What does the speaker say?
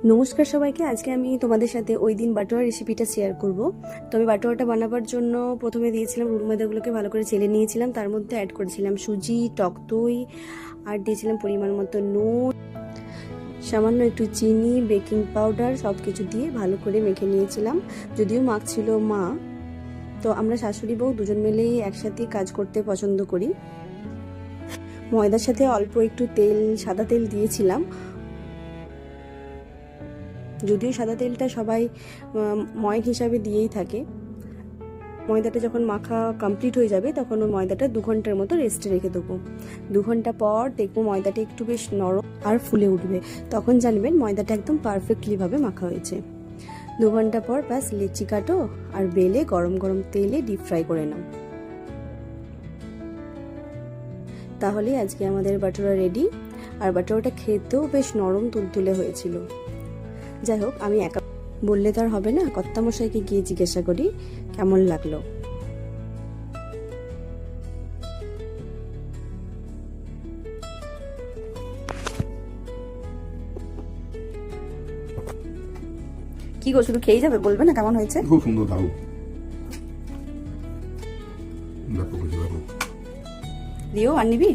নমস্কার সবাইকে। আজকে আমি তোমাদের সাথে ওই দিন বাটোয়ার রেসিপিটা শেয়ার করব। তো আমি বাটোয়াটা বানাবার জন্য প্রথমে দিয়েছিলাম রুল ময়দাগুলোকে ভালো করে চেলে নিয়েছিলাম, তার মধ্যে অ্যাড করেছিলাম সুজি, টক দই, আর দিয়েছিলাম পরিমাণ মতো নুন, সামান্য একটু চিনি, বেকিং পাউডার, সব কিছু দিয়ে ভালো করে মেখে নিয়েছিলাম। যদিও মাখছিল মা, তো আমরা শাশুড়ি বউ দুজন মিলেই একসাথে কাজ করতে পছন্দ করি। ময়দার সাথে অল্প একটু তেল, সাদা তেল দিয়েছিলাম। যদিও সাদা তেলটা সবাই ময়দ হিসাবে দিয়েই থাকে। ময়দাটা যখন মাখা কমপ্লিট হয়ে যাবে তখন ওই ময়দাটা 2 ঘন্টার মতো রেস্টে রেখে দেবো। 2 ঘন্টা পর দেখবো ময়দাটা একটু বেশ নরম আর ফুলে উঠবে, তখন জানবেন ময়দাটা একদম পারফেক্টলিভাবে মাখা হয়েছে। 2 ঘন্টা পর ব্যাস লেচি কাটো আর বেলে গরম গরম তেলে ডিপ ফ্রাই করে নাও। তাহলেই আজকে আমাদের বাটোরা রেডি। আর বাটোরাটা খেতেও বেশ নরম তুলতুলে হয়েছিল। যাই হোক, আমি একা বললে তো আর হবে না, কর্তামশাইকে গিয়ে জিজ্ঞাসা করি কেমন লাগলো। কি গো, শুধু খেয়েই যাবে, বলবে না কেমন হয়েছে? খুব সুন্দর দাও। দিও আর নিবি?